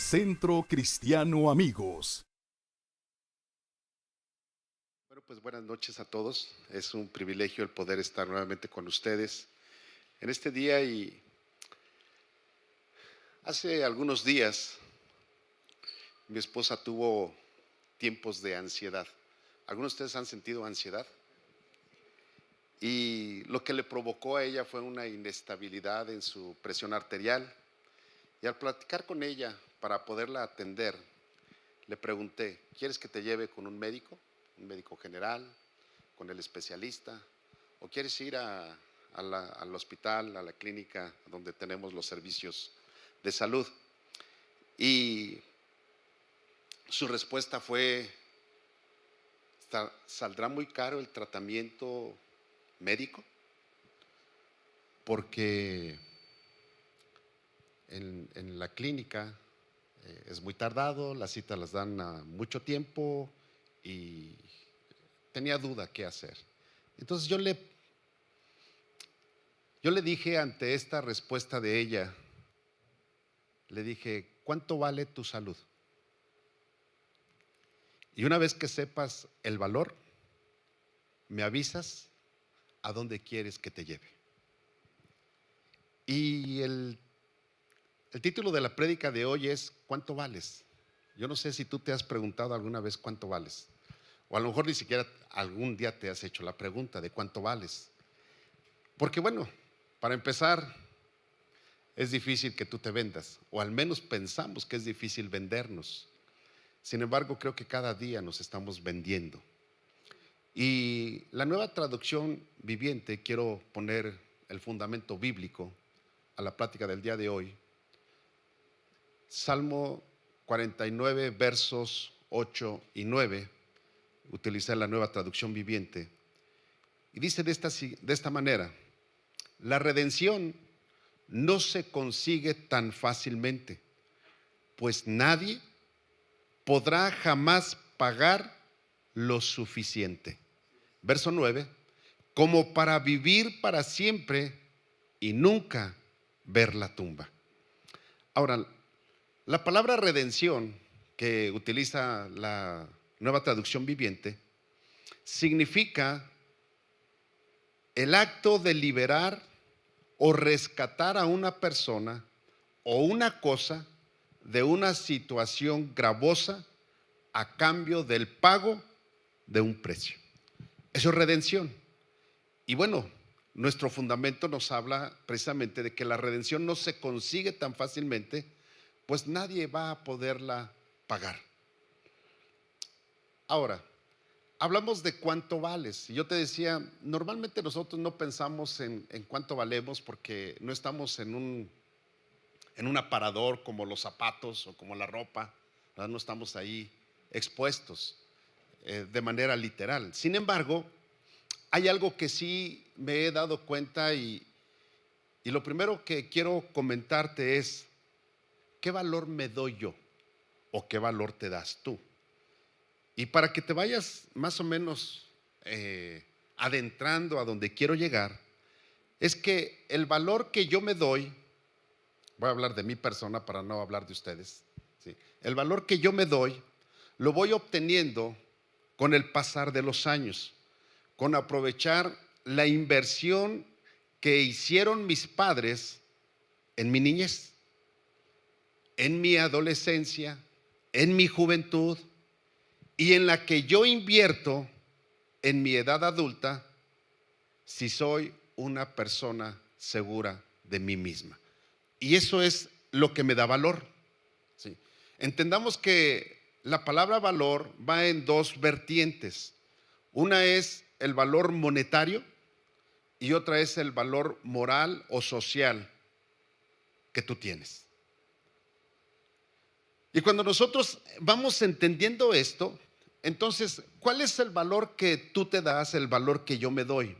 Centro Cristiano Amigos. Bueno, pues buenas noches a todos. Es un privilegio el poder estar nuevamente con ustedes en este día. Y hace algunos días mi esposa tuvo tiempos de ansiedad. ¿Algunos de ustedes han sentido ansiedad? Y lo que le provocó a ella fue una inestabilidad en su presión arterial. Y al platicar con ella para poderla atender, le pregunté: ¿quieres que te lleve con un médico general, con el especialista, o quieres ir al hospital, a la clínica donde tenemos los servicios de salud? Y su respuesta fue: ¿saldrá muy caro el tratamiento médico? Porque en la clínica es muy tardado, las citas las dan a mucho tiempo, y tenía duda qué hacer. Entonces yo le dije, ante esta respuesta de ella, le dije: ¿cuánto vale tu salud? Y una vez que sepas el valor, me avisas a dónde quieres que te lleve. Y el título de la prédica de hoy es: ¿cuánto vales? Yo no sé si tú te has preguntado alguna vez cuánto vales, o a lo mejor ni siquiera algún día te has hecho la pregunta de cuánto vales. Porque bueno, para empezar, es difícil que tú te vendas, o al menos pensamos que es difícil vendernos. Sin embargo, creo que cada día nos estamos vendiendo. Y la nueva traducción viviente, quiero poner el fundamento bíblico a la plática del día de hoy. Salmo 49, versos 8 y 9, utilicé la nueva traducción viviente, y dice de esta manera: la redención no se consigue tan fácilmente, pues nadie podrá jamás pagar lo suficiente. Verso 9: como para vivir para siempre y nunca ver la tumba. Ahora, la palabra redención, que utiliza la nueva traducción viviente, significa el acto de liberar o rescatar a una persona o una cosa de una situación gravosa a cambio del pago de un precio. Eso es redención. Y bueno, nuestro fundamento nos habla precisamente de que la redención no se consigue tan fácilmente, pues nadie va a poderla pagar. Ahora, hablamos de cuánto vales. Y yo te decía, normalmente nosotros no pensamos en cuánto valemos, porque no estamos en un aparador como los zapatos o como la ropa, ¿verdad? No estamos ahí expuestos de manera literal. Sin embargo, hay algo que sí me he dado cuenta, y lo primero que quiero comentarte es: ¿qué valor me doy yo o qué valor te das tú? Y para que te vayas más o menos adentrando a donde quiero llegar, es que el valor que yo me doy, voy a hablar de mi persona para no hablar de ustedes, ¿sí? El valor que yo me doy lo voy obteniendo con el pasar de los años, con aprovechar la inversión que hicieron mis padres en mi niñez, en mi adolescencia, en mi juventud, y en la que yo invierto en mi edad adulta, si soy una persona segura de mí misma. Y eso es lo que me da valor, ¿sí? Entendamos que la palabra valor va en dos vertientes. Una es el valor monetario y otra es el valor moral o social que tú tienes. Y cuando nosotros vamos entendiendo esto, entonces, ¿cuál es el valor que tú te das, el valor que yo me doy?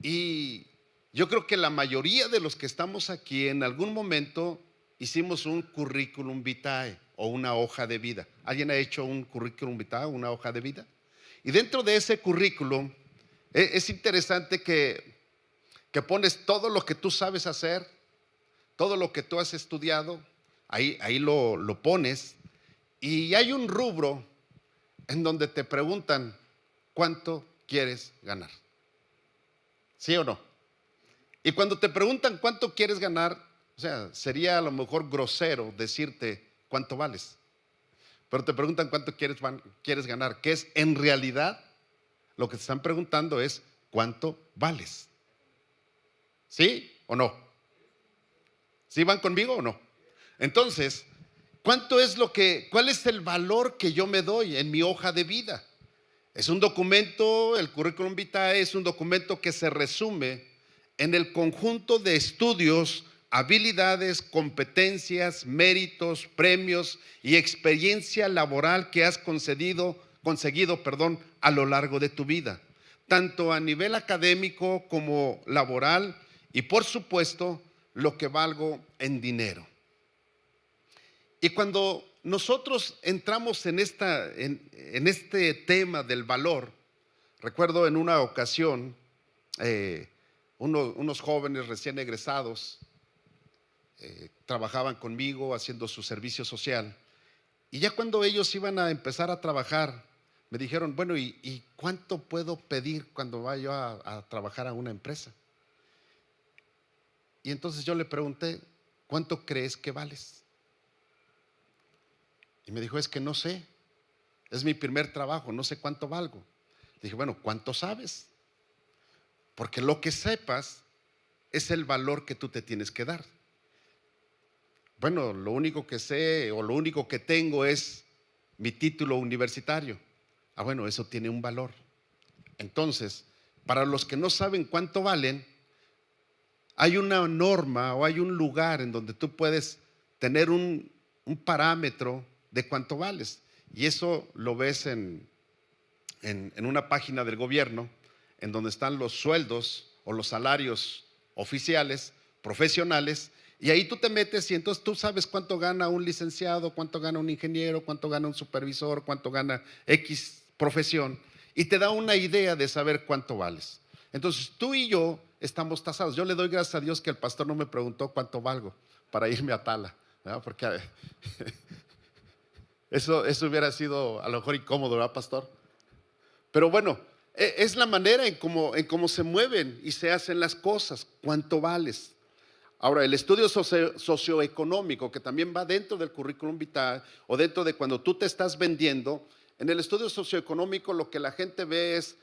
Y yo creo que la mayoría de los que estamos aquí en algún momento hicimos un currículum vitae o una hoja de vida. ¿Alguien ha hecho un currículum vitae, una hoja de vida? Y dentro de ese currículum es interesante que pones todo lo que tú sabes hacer, todo lo que tú has estudiado, ahí lo pones, y hay un rubro en donde te preguntan, ¿cuánto quieres ganar? ¿Sí o no? Y cuando te preguntan cuánto quieres ganar, o sea, sería a lo mejor grosero decirte cuánto vales, pero te preguntan cuánto quieres ganar, que es en realidad lo que te están preguntando es cuánto vales. ¿Sí o no? ¿Sí van conmigo o no? Entonces, ¿cuál es el valor que yo me doy en mi hoja de vida? Es un documento, el currículum vitae es un documento que se resume en el conjunto de estudios, habilidades, competencias, méritos, premios y experiencia laboral que has conseguido, a lo largo de tu vida, tanto a nivel académico como laboral, y por supuesto lo que valgo en dinero. Y cuando nosotros entramos en este tema del valor, recuerdo en una ocasión unos jóvenes recién egresados trabajaban conmigo haciendo su servicio social, y ya cuando ellos iban a empezar a trabajar me dijeron, bueno, ¿y cuánto puedo pedir cuando vaya a trabajar a una empresa? Y entonces yo le pregunté, ¿cuánto crees que vales? Y me dijo, es que no sé, es mi primer trabajo, no sé cuánto valgo. Dije, bueno, ¿cuánto sabes? Porque lo que sepas es el valor que tú te tienes que dar. Bueno, lo único que sé o lo único que tengo es mi título universitario. Ah, bueno, eso tiene un valor. Entonces, para los que no saben cuánto valen, hay una norma o hay un lugar en donde tú puedes tener un parámetro de cuánto vales. Y eso lo ves en una página del gobierno, en donde están los sueldos o los salarios oficiales, profesionales, y ahí tú te metes y entonces tú sabes cuánto gana un licenciado, cuánto gana un ingeniero, cuánto gana un supervisor, cuánto gana X profesión, y te da una idea de saber cuánto vales. Entonces tú y yo estamos tasados. Yo le doy gracias a Dios que el pastor no me preguntó cuánto valgo para irme a Tala, ¿verdad? Porque eso hubiera sido a lo mejor incómodo, ¿verdad, pastor? Pero bueno, es la manera en cómo se mueven y se hacen las cosas. ¿Cuánto vales? Ahora, el estudio socioeconómico, que también va dentro del currículum vitae o dentro de cuando tú te estás vendiendo, en el estudio socioeconómico lo que la gente ve es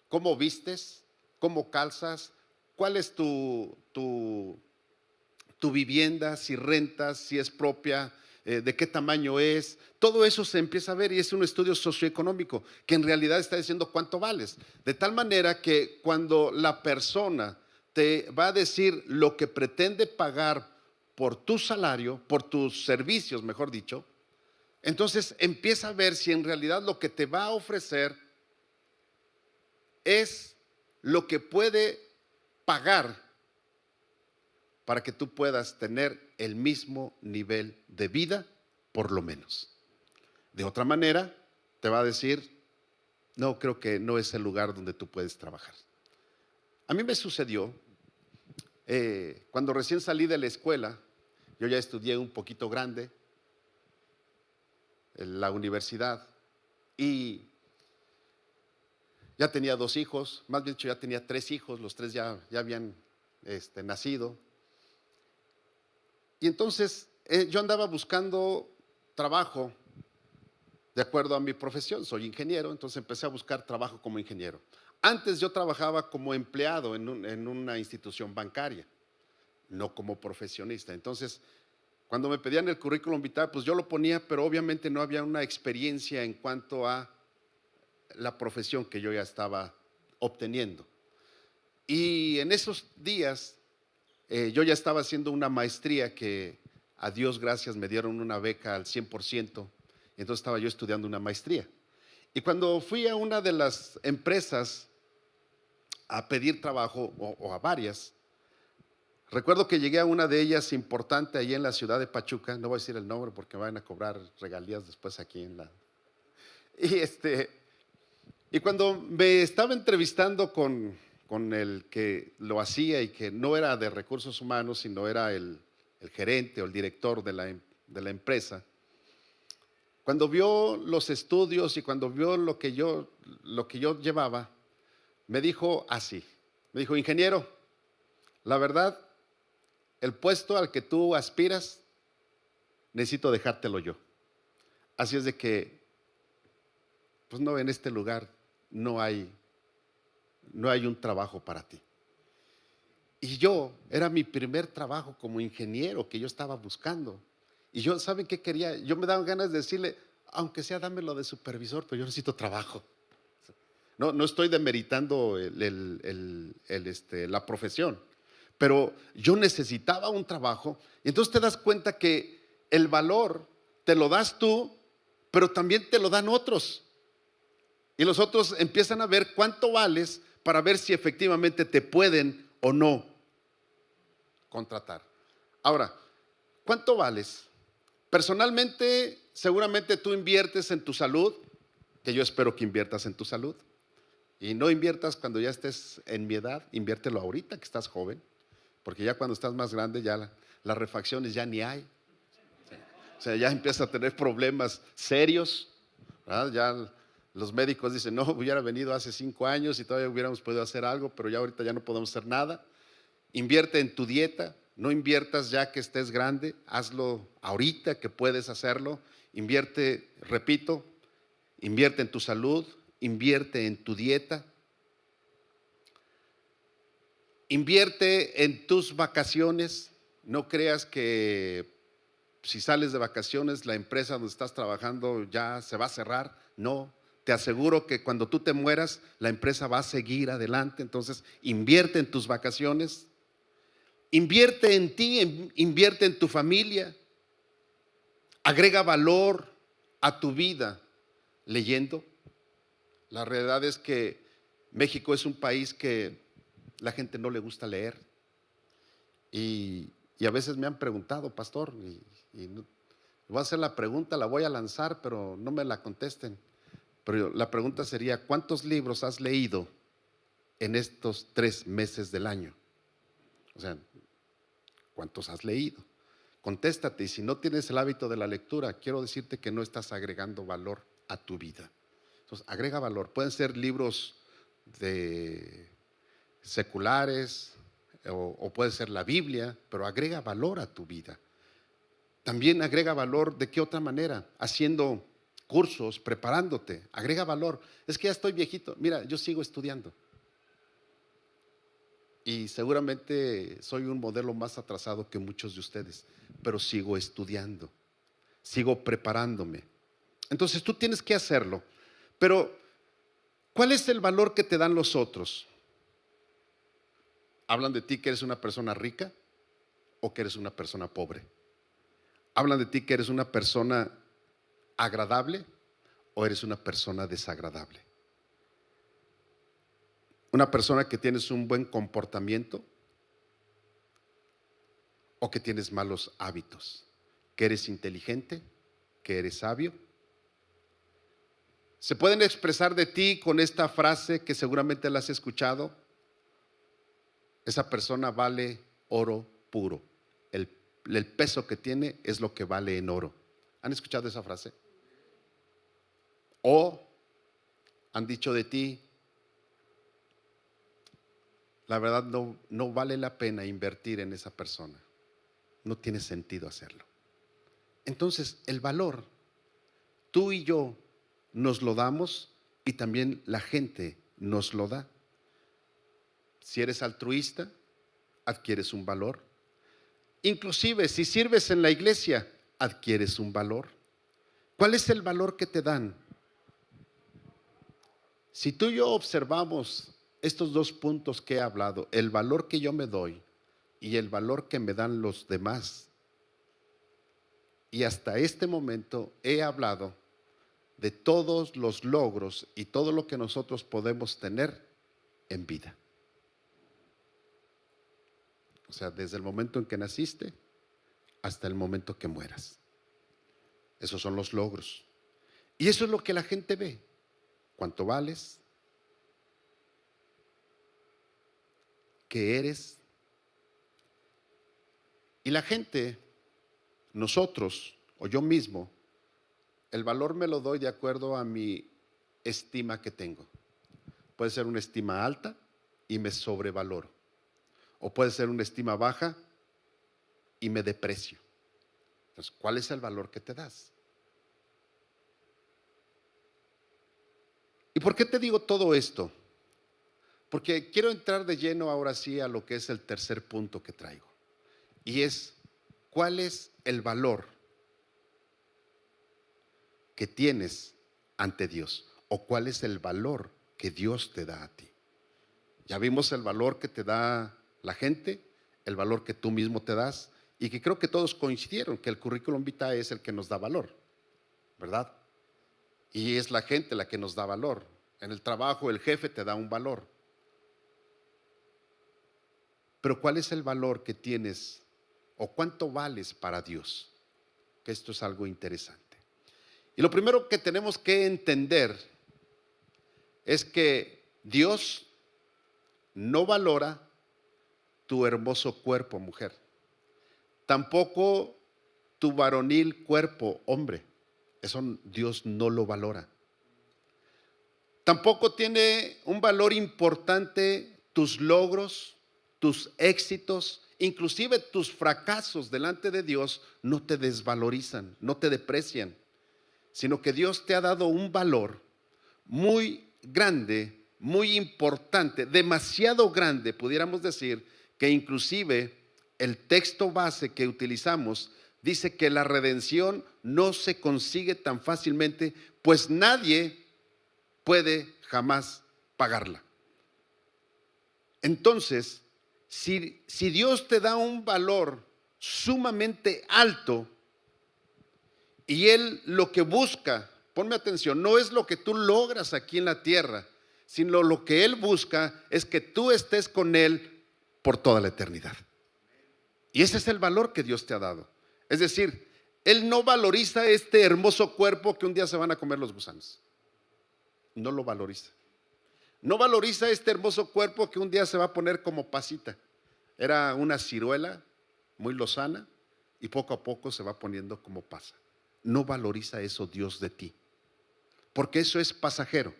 cómo vistes, cómo calzas, cuál es tu vivienda, si rentas, si es propia, de qué tamaño es. Todo eso se empieza a ver y es un estudio socioeconómico que en realidad está diciendo cuánto vales. De tal manera que cuando la persona te va a decir lo que pretende pagar por tu salario, por tus servicios, mejor dicho, entonces empieza a ver si en realidad lo que te va a ofrecer es lo que puede pagar para que tú puedas tener el mismo nivel de vida, por lo menos. De otra manera, te va a decir, no, creo que no es el lugar donde tú puedes trabajar. A mí me sucedió, cuando recién salí de la escuela, yo ya estudié un poquito grande en la universidad y ya tenía 2 hijos, más bien dicho ya tenía 3 hijos, los 3 ya habían nacido. Y entonces yo andaba buscando trabajo de acuerdo a mi profesión, soy ingeniero, entonces empecé a buscar trabajo como ingeniero. Antes yo trabajaba como empleado en una institución bancaria, no como profesionista. Entonces, cuando me pedían el currículum vitae, pues yo lo ponía, pero obviamente no había una experiencia en cuanto a la profesión que yo ya estaba obteniendo. Y en esos días yo ya estaba haciendo una maestría que a Dios gracias me dieron una beca al 100%, entonces estaba yo estudiando una maestría. Y cuando fui a una de las empresas a pedir trabajo, o a varias, recuerdo que llegué a una de ellas importante allí en la ciudad de Pachuca, no voy a decir el nombre porque me van a cobrar regalías después aquí en la... Y cuando me estaba entrevistando con el que lo hacía y que no era de recursos humanos, sino era el el gerente o el director de la empresa, cuando vio los estudios y cuando vio lo que yo llevaba, me dijo así, me dijo: ingeniero, la verdad, el puesto al que tú aspiras, necesito dejártelo yo. Así es de que, pues no, en este lugar no hay un trabajo para ti. Y era mi primer trabajo como ingeniero que yo estaba buscando. Y yo, ¿saben qué quería? Yo me daba ganas de decirle, aunque sea dámelo de supervisor, pero yo necesito trabajo. No estoy demeritando la profesión, pero yo necesitaba un trabajo. Y entonces te das cuenta que el valor te lo das tú, pero también te lo dan otros. Y los otros empiezan a ver cuánto vales para ver si efectivamente te pueden o no contratar. Ahora, ¿cuánto vales? Personalmente, seguramente tú inviertes en tu salud, que yo espero que inviertas en tu salud. Y no inviertas cuando ya estés en mi edad, inviértelo ahorita que estás joven, porque ya cuando estás más grande ya las refacciones ya ni hay. O sea, ya empiezas a tener problemas serios, ¿verdad? Ya los médicos dicen, no, hubiera venido hace 5 años y todavía hubiéramos podido hacer algo, pero ya ahorita ya no podemos hacer nada. Invierte en tu dieta, no inviertas ya que estés grande, hazlo ahorita que puedes hacerlo. Invierte, repito, invierte en tu salud, invierte en tu dieta, invierte en tus vacaciones. No creas que si sales de vacaciones la empresa donde estás trabajando ya se va a cerrar. No, te aseguro que cuando tú te mueras la empresa va a seguir adelante. Entonces invierte en tus vacaciones, invierte en ti, invierte en tu familia, agrega valor a tu vida leyendo. La realidad es que México es un país que la gente no le gusta leer y a veces me han preguntado, pastor, voy a hacer la pregunta, la voy a lanzar, pero no me la contesten. Pero la pregunta sería, ¿cuántos libros has leído en estos 3 meses del año? O sea, ¿cuántos has leído? Contéstate, y si no tienes el hábito de la lectura, quiero decirte que no estás agregando valor a tu vida. Entonces, agrega valor. Pueden ser libros seculares o puede ser la Biblia, pero agrega valor a tu vida. También agrega valor, ¿de qué otra manera? Haciendo cursos, preparándote, agrega valor. Es que ya estoy viejito, mira, yo sigo estudiando. Y seguramente soy un modelo más atrasado que muchos de ustedes, pero sigo estudiando, sigo preparándome. Entonces tú tienes que hacerlo. Pero, ¿cuál es el valor que te dan los otros? ¿Hablan de ti que eres una persona rica o que eres una persona pobre? ¿Hablan de ti que eres una persona agradable o eres una persona desagradable? ¿Una persona que tienes un buen comportamiento o que tienes malos hábitos? ¿Que eres inteligente? ¿Que eres sabio? Se pueden expresar de ti con esta frase que seguramente la has escuchado: esa persona vale oro puro. El peso que tiene es lo que vale en oro. ¿Han escuchado esa frase? O han dicho de ti, la verdad no vale la pena invertir en esa persona, no tiene sentido hacerlo. Entonces el valor, tú y yo nos lo damos y también la gente nos lo da. Si eres altruista, adquieres un valor. Inclusive si sirves en la iglesia, adquieres un valor. ¿Cuál es el valor que te dan? Si tú y yo observamos estos 2 puntos que he hablado, el valor que yo me doy y el valor que me dan los demás, y hasta este momento he hablado de todos los logros y todo lo que nosotros podemos tener en vida. O sea, desde el momento en que naciste hasta el momento que mueras. Esos son los logros. Y eso es lo que la gente ve. ¿Cuánto vales? ¿Qué eres? Y la gente, nosotros o yo mismo, el valor me lo doy de acuerdo a mi estima que tengo. Puede ser una estima alta y me sobrevaloro. O puede ser una estima baja y me deprecio. Entonces, ¿cuál es el valor que te das? ¿Y por qué te digo todo esto? Porque quiero entrar de lleno ahora sí a lo que es el tercer punto que traigo. Y es, ¿cuál es el valor que tienes ante Dios? ¿O cuál es el valor que Dios te da a ti? Ya vimos el valor que te da la gente, el valor que tú mismo te das, y que creo que todos coincidieron que el currículum vitae es el que nos da valor, ¿verdad? Y es la gente la que nos da valor. En el trabajo el jefe te da un valor. Pero ¿cuál es el valor que tienes o cuánto vales para Dios? Que esto es algo interesante. Y lo primero que tenemos que entender es que Dios no valora tu hermoso cuerpo, mujer. Tampoco tu varonil cuerpo, hombre. Eso Dios no lo valora. Tampoco tiene un valor importante tus logros, tus éxitos, inclusive tus fracasos delante de Dios no te desvalorizan, no te deprecian, sino que Dios te ha dado un valor muy grande, muy importante, demasiado grande, pudiéramos decir, que inclusive el texto base que utilizamos dice que la redención no se consigue tan fácilmente, pues nadie puede jamás pagarla. Entonces, si Dios te da un valor sumamente alto y Él lo que busca, ponme atención, no es lo que tú logras aquí en la tierra, sino lo que Él busca es que tú estés con Él por toda la eternidad. Y ese es el valor que Dios te ha dado. Es decir, Él no valoriza este hermoso cuerpo que un día se van a comer los gusanos. No lo valoriza. No valoriza este hermoso cuerpo que un día se va a poner como pasita. Era una ciruela muy lozana y poco a poco se va poniendo como pasa. No valoriza eso Dios de ti, porque eso es pasajero,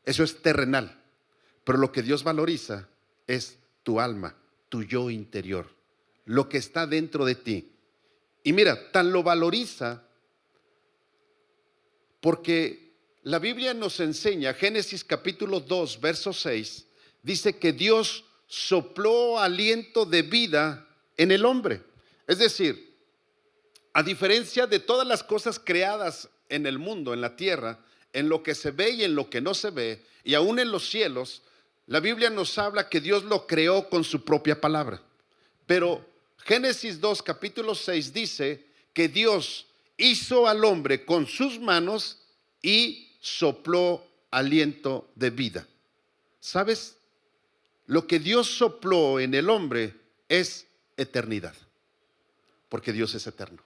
eso es terrenal. Pero lo que Dios valoriza es tu alma, tu yo interior, lo que está dentro de ti. Y mira, tan lo valoriza porque la Biblia nos enseña, Génesis capítulo 2, verso 6, dice que Dios sopló aliento de vida en el hombre. Es decir, a diferencia de todas las cosas creadas en el mundo, en la tierra, en lo que se ve y en lo que no se ve, y aún en los cielos, la Biblia nos habla que Dios lo creó con su propia palabra. Pero Génesis 2, capítulo 6 dice que Dios hizo al hombre con sus manos y sopló aliento de vida. ¿Sabes? Lo que Dios sopló en el hombre es eternidad, porque Dios es eterno.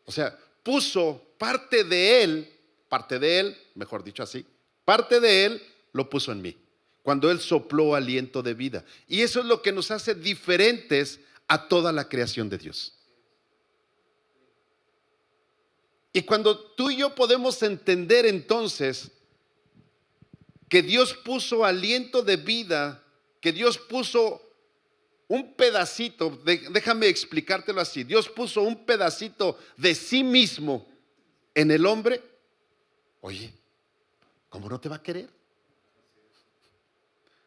O sea, puso parte de él, mejor dicho así, parte de él lo puso en mí, cuando él sopló aliento de vida. Y eso es lo que nos hace diferentes a toda la creación de Dios. Y cuando tú y yo podemos entender entonces que Dios puso aliento de vida, que Dios puso un pedacito, déjame explicártelo así, Dios puso un pedacito de sí mismo en el hombre. Oye, ¿cómo no te va a querer?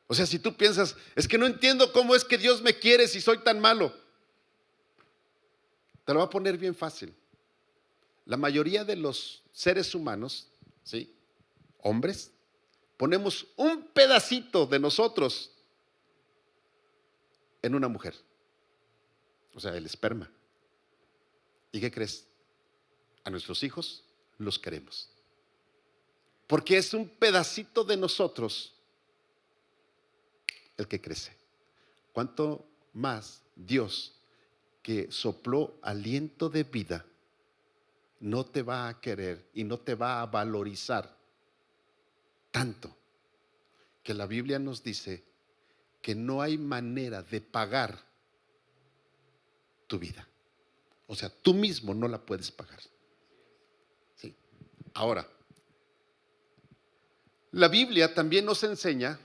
O sea, si tú piensas, es que no entiendo cómo es que Dios me quiere si soy tan malo, te lo va a poner bien fácil. La mayoría de los seres humanos, ¿sí?, hombres, ponemos un pedacito de nosotros en una mujer, o sea, el esperma. ¿Y qué crees? A nuestros hijos los queremos, porque es un pedacito de nosotros el que crece. ¿Cuánto más Dios, que sopló aliento de vida, no te va a querer y no te va a valorizar tanto, que la Biblia nos dice que no hay manera de pagar tu vida. O sea, tú mismo no la puedes pagar. ¿Sí? Ahora, la Biblia también nos enseña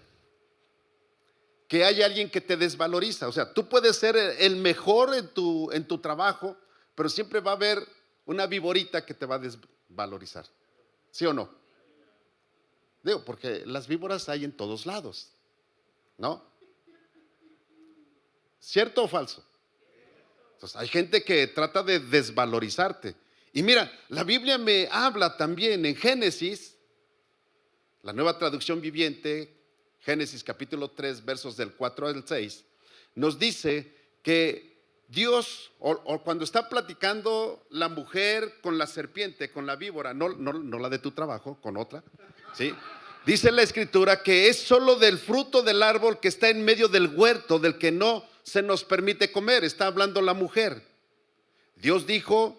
que hay alguien que te desvaloriza. O sea, tú puedes ser el mejor en tu trabajo, pero siempre va a haber una viborita que te va a desvalorizar. ¿Sí o no? Digo, porque las víboras hay en todos lados, ¿no? ¿Cierto o falso? Entonces, hay gente que trata de desvalorizarte. Y mira, la Biblia me habla también en Génesis, la Nueva Traducción Viviente, Génesis capítulo 3, versos del 4 al 6, nos dice que Dios, o cuando está platicando la mujer con la serpiente, con la víbora, no la de tu trabajo, con otra, ¿sí? Dice la Escritura que es solo del fruto del árbol que está en medio del huerto, del que no se nos permite comer. Está hablando la mujer. Dios dijo,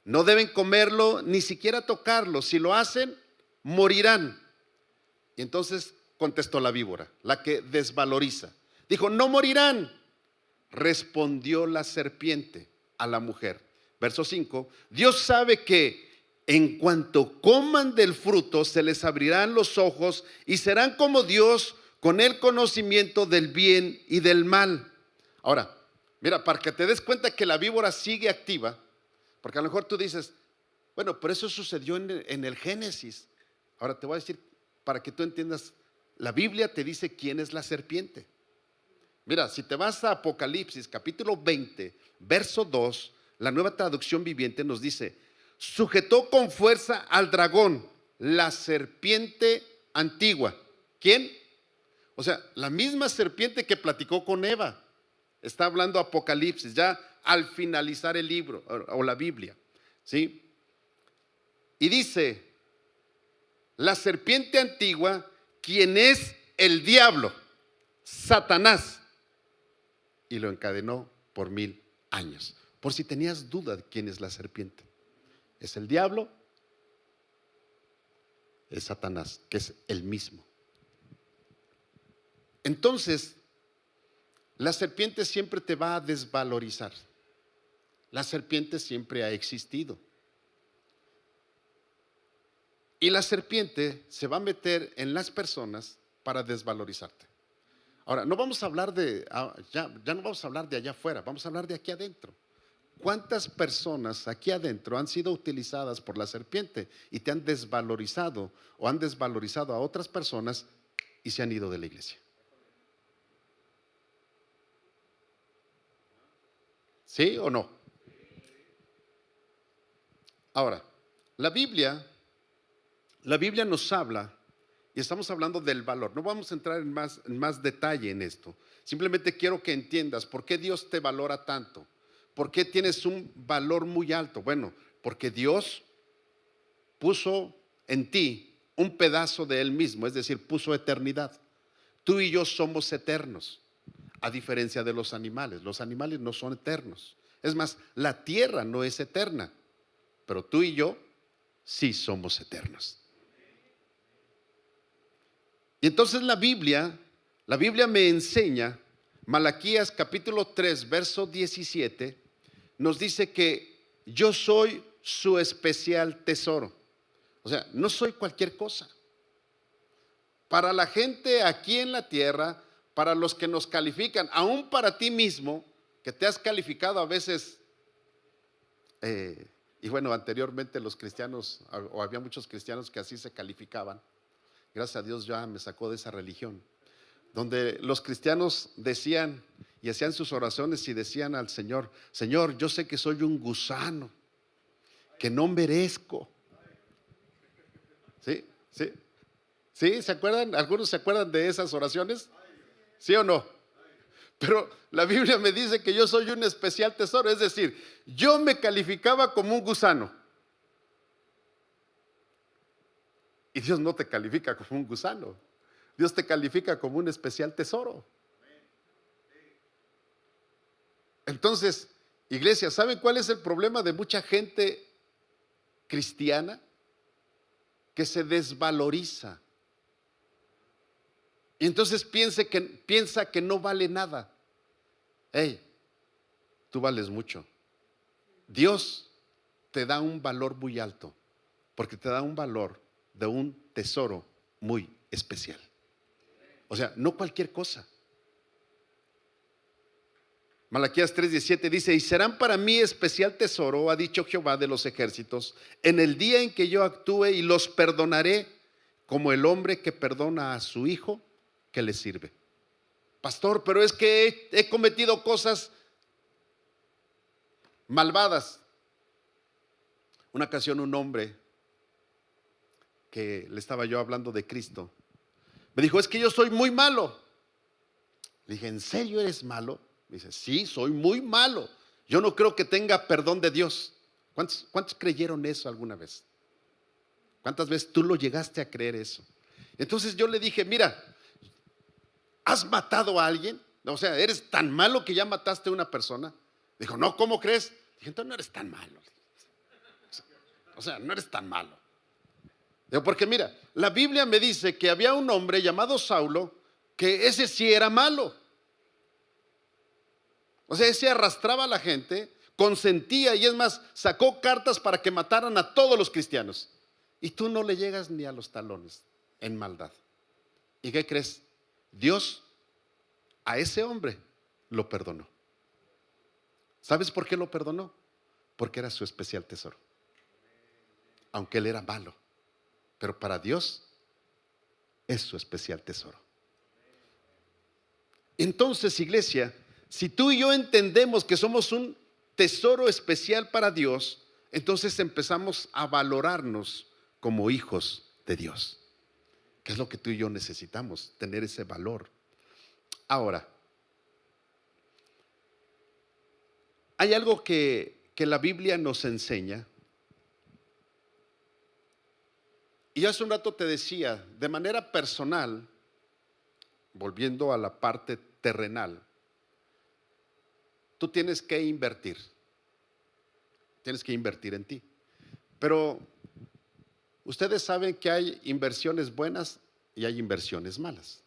no deben comerlo, ni siquiera tocarlo. Si lo hacen, morirán. Y entonces contestó la víbora, la que desvaloriza. Dijo, no morirán. Respondió la serpiente a la mujer. Verso 5, Dios sabe que en cuanto coman del fruto se les abrirán los ojos y serán como Dios con el conocimiento del bien y del mal. Ahora, mira, para que te des cuenta que la víbora sigue activa, porque a lo mejor tú dices, bueno, pero eso sucedió en el Génesis. Ahora te voy a decir, para que tú entiendas, la Biblia te dice quién es la serpiente. Mira, si te vas a Apocalipsis capítulo 20, verso 2, la Nueva Traducción Viviente nos dice, sujetó con fuerza al dragón, la serpiente antigua. ¿Quién? O sea, la misma serpiente que platicó con Eva. Está hablando Apocalipsis, ya al finalizar el libro o la Biblia, ¿sí? Y dice, la serpiente antigua, quien es el diablo, Satanás, y lo encadenó por 1000 años. Por si tenías duda de quién es la serpiente. Es el diablo, es Satanás, que es el mismo. Entonces, la serpiente siempre te va a desvalorizar. La serpiente siempre ha existido. Y la serpiente se va a meter en las personas para desvalorizarte. Ahora, no vamos a hablar ya no vamos a hablar de allá afuera, vamos a hablar de aquí adentro. ¿Cuántas personas aquí adentro han sido utilizadas por la serpiente y te han desvalorizado o han desvalorizado a otras personas y se han ido de la iglesia? ¿Sí o no? Ahora, la Biblia nos habla, y estamos hablando del valor. No vamos a entrar en más detalle en esto. Simplemente quiero que entiendas por qué Dios te valora tanto. ¿Por qué tienes un valor muy alto? Bueno, porque Dios puso en ti un pedazo de Él mismo, es decir, puso eternidad. Tú y yo somos eternos, a diferencia de los animales. Los animales no son eternos. Es más, la tierra no es eterna, pero tú y yo sí somos eternos. Y entonces la Biblia me enseña, Malaquías capítulo 3, verso 17, nos dice que yo soy su especial tesoro. O sea, no soy cualquier cosa. Para la gente aquí en la tierra, para los que nos califican, aún para ti mismo, que te has calificado a veces, y bueno, anteriormente los cristianos, o había muchos cristianos que así se calificaban. Gracias a Dios ya me sacó de esa religión, donde los cristianos decían y hacían sus oraciones y decían al Señor, Señor, yo sé que soy un gusano, que no merezco. ¿Sí? ¿Sí? ¿Sí? ¿Se acuerdan? ¿Algunos se acuerdan de esas oraciones? ¿Sí o no? Pero la Biblia me dice que yo soy un especial tesoro, es decir, yo me calificaba como un gusano. Y Dios no te califica como un gusano. Dios te califica como un especial tesoro. Entonces, iglesia, ¿saben cuál es el problema de mucha gente cristiana? Que se desvaloriza. Y entonces piensa que no vale nada. Hey, tú vales mucho. Dios te da un valor muy alto, porque te da un valor de un tesoro muy especial. O sea, no cualquier cosa. Malaquías 3:17 dice: y serán para mí especial tesoro, ha dicho Jehová de los ejércitos, en el día en que yo actúe y los perdonaré, como el hombre que perdona a su hijo que le sirve. Pastor, pero es que he cometido cosas malvadas. Una ocasión un hombre que le estaba yo hablando de Cristo me dijo: es que yo soy muy malo. Le dije: ¿en serio eres malo? Me dice: sí, soy muy malo. Yo no creo que tenga perdón de Dios. ¿Cuántos creyeron eso alguna vez? ¿Cuántas veces tú lo llegaste a creer eso? Entonces yo le dije: mira, ¿has matado a alguien? O sea, ¿eres tan malo que ya mataste a una persona? Dijo: no, ¿cómo crees? Dije: entonces no eres tan malo. O sea, no eres tan malo. Digo: porque mira, la Biblia me dice que había un hombre llamado Saulo, que ese sí era malo. O sea, ese arrastraba a la gente, consentía, y es más, sacó cartas para que mataran a todos los cristianos. Y tú no le llegas ni a los talones en maldad. ¿Y qué crees? Dios a ese hombre lo perdonó. ¿Sabes por qué lo perdonó? Porque era su especial tesoro. Aunque él era malo, pero para Dios es su especial tesoro. Entonces, iglesia, si tú y yo entendemos que somos un tesoro especial para Dios, entonces empezamos a valorarnos como hijos de Dios, que es lo que tú y yo necesitamos, tener ese valor. Ahora, hay algo que la Biblia nos enseña. Y yo hace un rato te decía, de manera personal, volviendo a la parte terrenal, tú tienes que invertir en ti. Pero ustedes saben que hay inversiones buenas y hay inversiones malas.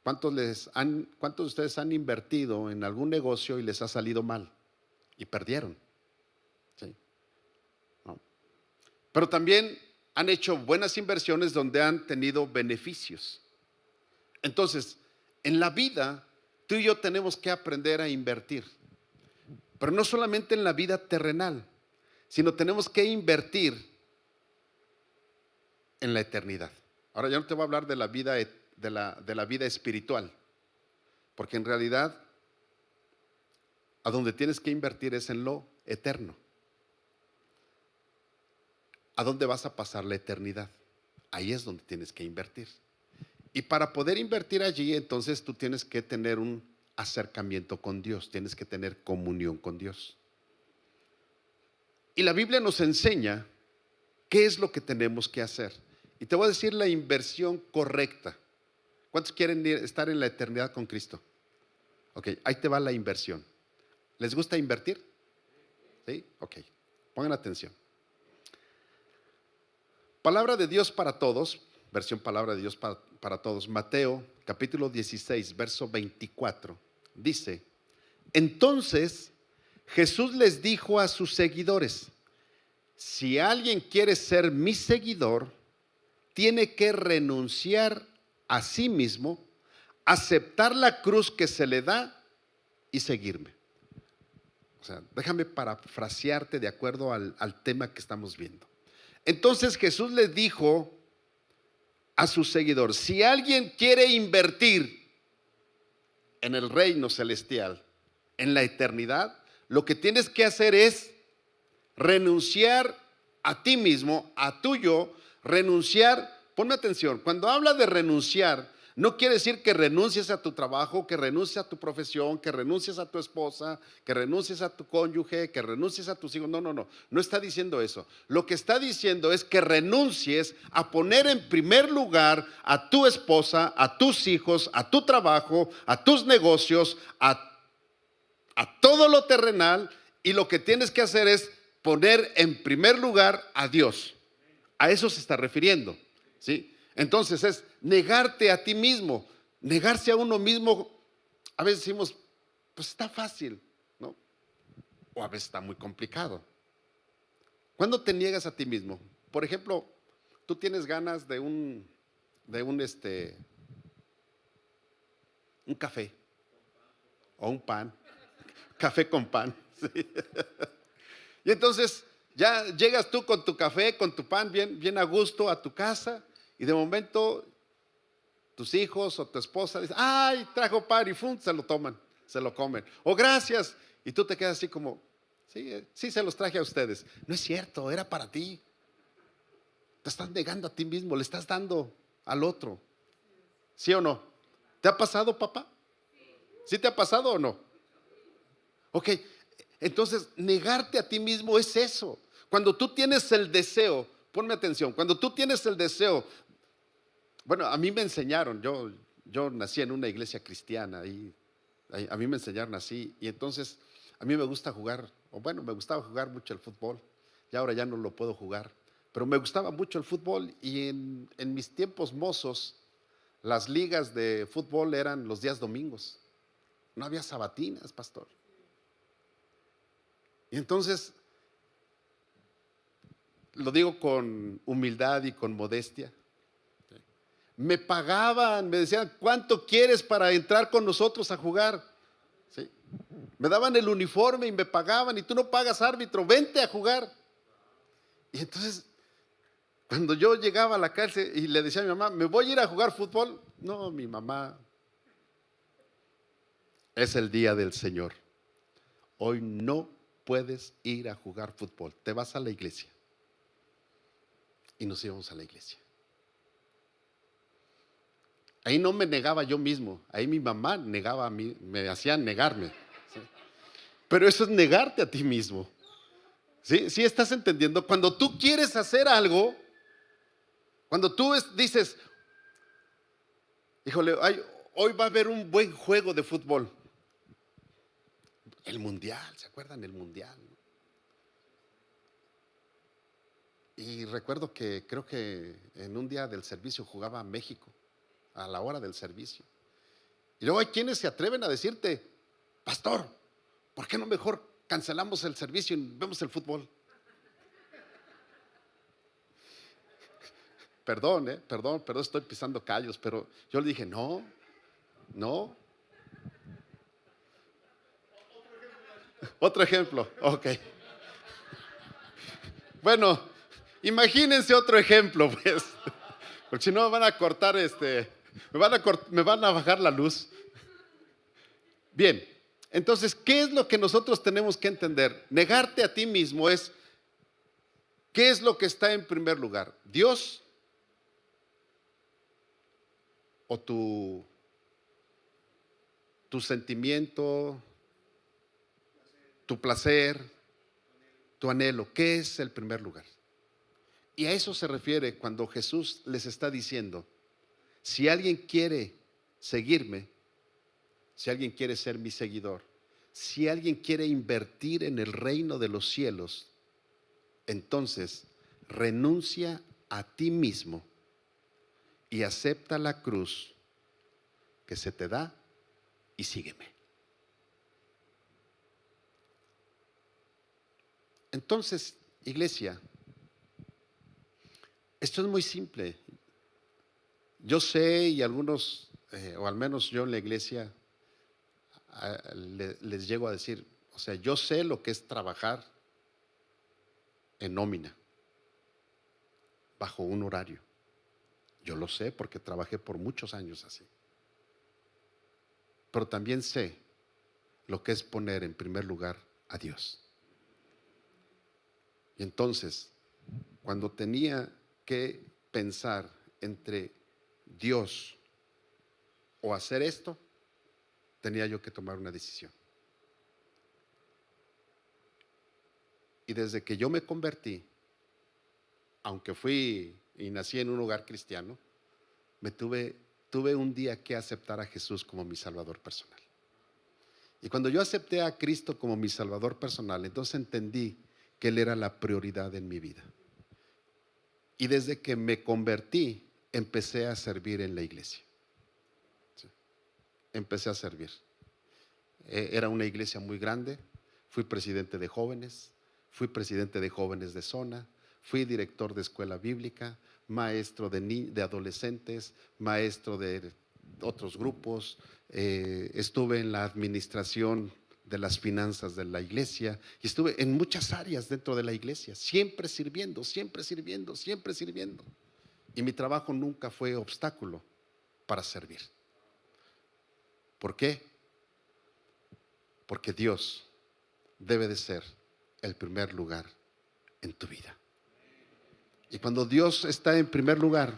¿Cuántos de ustedes han invertido en algún negocio y les ha salido mal y perdieron? ¿Sí? ¿No? Pero también han hecho buenas inversiones donde han tenido beneficios. Entonces, en la vida, tú y yo tenemos que aprender a invertir. Pero no solamente en la vida terrenal, sino tenemos que invertir en la eternidad. Ahora ya no te voy a hablar de la vida, de la vida espiritual, porque en realidad a donde tienes que invertir es en lo eterno. ¿A dónde vas a pasar la eternidad? Ahí es donde tienes que invertir. Y para poder invertir allí, entonces tú tienes que tener un acercamiento con Dios, tienes que tener comunión con Dios. Y la Biblia nos enseña qué es lo que tenemos que hacer. Y te voy a decir la inversión correcta. ¿Cuántos quieren estar en la eternidad con Cristo? Ok, ahí te va la inversión. ¿Les gusta invertir? ¿Sí? Ok, pongan atención. Palabra de Dios para todos, versión Palabra de Dios para todos, Mateo capítulo 16, verso 24, dice: entonces Jesús les dijo a sus seguidores: si alguien quiere ser mi seguidor, tiene que renunciar a sí mismo, aceptar la cruz que se le da y seguirme. O sea, déjame parafrasearte de acuerdo al tema que estamos viendo. Entonces Jesús les dijo a sus seguidores: si alguien quiere invertir en el reino celestial, en la eternidad, lo que tienes que hacer es renunciar a ti mismo, a tu yo, renunciar. Ponme atención, cuando habla de renunciar, no quiere decir que renuncies a tu trabajo, que renuncies a tu profesión, que renuncies a tu esposa, que renuncies a tu cónyuge, que renuncies a tus hijos. No está diciendo eso. Lo que está diciendo es que renuncies a poner en primer lugar a tu esposa, a tus hijos, a tu trabajo, a tus negocios, a todo lo terrenal, y lo que tienes que hacer es poner en primer lugar a Dios. A eso se está refiriendo, ¿sí? Entonces es negarte a ti mismo, negarse a uno mismo. A veces decimos, pues está fácil, ¿no? o a veces está muy complicado. ¿Cuándo te niegas a ti mismo? Por ejemplo, tú tienes ganas de un café o un pan, café con pan. Sí. Y entonces ya llegas tú con tu café, con tu pan, bien, bien a gusto a tu casa, y de momento tus hijos o tu esposa dicen, ay, trajo pan, y ¡fum!, se lo toman, se lo comen. O gracias, y tú te quedas así como, sí, sí se los traje a ustedes. No es cierto, era para ti. Te estás negando a ti mismo, le estás dando al otro. ¿Sí o no? ¿Te ha pasado, papá? ¿Sí te ha pasado o no? Ok, entonces negarte a ti mismo es eso. Cuando tú tienes el deseo, ponme atención, cuando tú tienes el deseo, bueno, a mí me enseñaron, yo nací en una iglesia cristiana y a mí me enseñaron así, y entonces a mí me gusta jugar, o bueno, me gustaba jugar mucho el fútbol, y ahora ya no lo puedo jugar, pero me gustaba mucho el fútbol, y en mis tiempos mozos, las ligas de fútbol eran los días domingos, no había sabatinas, pastor. Y entonces, lo digo con humildad y con modestia, me pagaban, me decían, ¿cuánto quieres para entrar con nosotros a jugar? ¿Sí? Me daban el uniforme y me pagaban, y tú no pagas árbitro, vente a jugar. Y entonces, cuando yo llegaba a la cárcel y le decía a mi mamá, ¿me voy a ir a jugar fútbol? No, mi mamá, es el día del Señor. Hoy no puedes ir a jugar fútbol, te vas a la iglesia. Y nos íbamos a la iglesia. Ahí no me negaba yo mismo, ahí mi mamá negaba a mí, me hacía negarme. ¿Sí? Pero eso es negarte a ti mismo. ¿Sí? ¿Sí estás entendiendo? Cuando tú quieres hacer algo, cuando tú dices, híjole, hoy va a haber un buen juego de fútbol. El mundial, ¿se acuerdan? El mundial. Y recuerdo que creo que en un día del servicio jugaba México, a la hora del servicio. Y luego hay quienes se atreven a decirte, pastor, ¿por qué no mejor cancelamos el servicio y vemos el fútbol? Perdón, estoy pisando callos, pero yo le dije, no. Otro ejemplo, ok. Bueno, imagínense otro ejemplo, pues, porque si no me van a cortar me van a bajar la luz. Bien, entonces, ¿qué es lo que nosotros tenemos que entender? Negarte a ti mismo es, ¿qué es lo que está en primer lugar? ¿Dios o tu sentimiento, tu placer, tu anhelo? ¿Qué es el primer lugar? Y a eso se refiere cuando Jesús les está diciendo, si alguien quiere seguirme, si alguien quiere ser mi seguidor, si alguien quiere invertir en el reino de los cielos, entonces renuncia a ti mismo y acepta la cruz que se te da y sígueme. Entonces, iglesia, esto es muy simple. Yo sé, y algunos, o al menos yo en la iglesia, les llego a decir, o sea, yo sé lo que es trabajar en nómina, bajo un horario. Yo lo sé porque trabajé por muchos años así. Pero también sé lo que es poner en primer lugar a Dios. Y entonces, cuando tenía que pensar entre Dios o hacer esto, tenía yo que tomar una decisión. Y desde que yo me convertí, aunque fui y nací en un hogar cristiano, tuve un día que aceptar a Jesús como mi Salvador personal. Y cuando yo acepté a Cristo como mi Salvador personal, entonces entendí que Él era la prioridad en mi vida. Y desde que me convertí, empecé a servir en la iglesia. Sí. Empecé a servir. Era una iglesia muy grande. fui presidente de jóvenes, fui presidente de jóvenes de zona, fui director de escuela bíblica, maestro de adolescentes, maestro de otros grupos, estuve en la administración de las finanzas de la iglesia y estuve en muchas áreas dentro de la iglesia, siempre sirviendo, siempre sirviendo, siempre sirviendo. Y mi trabajo nunca fue obstáculo para servir. ¿Por qué? Porque Dios debe de ser el primer lugar en tu vida. Y cuando Dios está en primer lugar,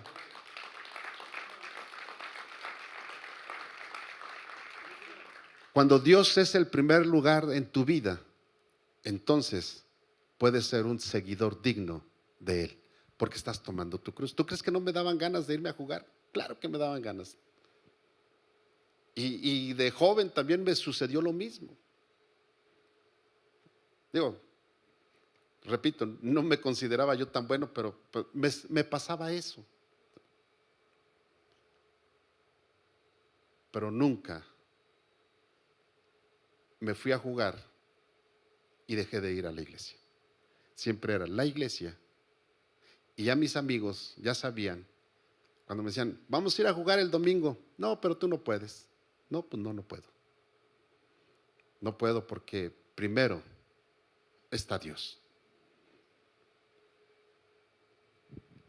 cuando Dios es el primer lugar en tu vida, entonces puedes ser un seguidor digno de Él, porque estás tomando tu cruz. ¿Tú crees que no me daban ganas de irme a jugar? Claro que me daban ganas. Y de joven también me sucedió lo mismo. Digo, repito, no me consideraba yo tan bueno, pero me pasaba eso. Pero nunca me fui a jugar y dejé de ir a la iglesia. Siempre era la iglesia. Y ya mis amigos ya sabían, cuando me decían, vamos a ir a jugar el domingo. No, pero tú no puedes. No, pues no puedo. No puedo porque primero está Dios.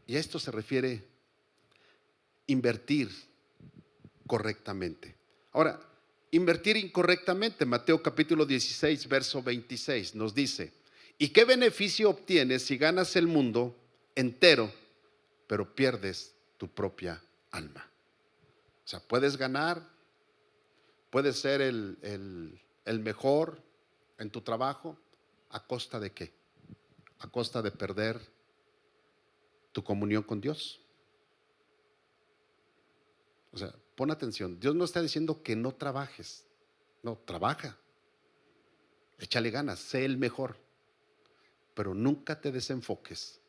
Y a esto se refiere invertir correctamente. Ahora, invertir incorrectamente, Mateo capítulo 16, verso 26 nos dice, ¿y qué beneficio obtienes si ganas el mundo entero, pero pierdes tu propia alma? O sea, puedes ganar, puedes ser el mejor en tu trabajo, ¿a costa de qué? A costa de perder tu comunión con Dios. O sea, pon atención, Dios no está diciendo que no trabajes, no, trabaja, échale ganas, sé el mejor, pero nunca te desenfoques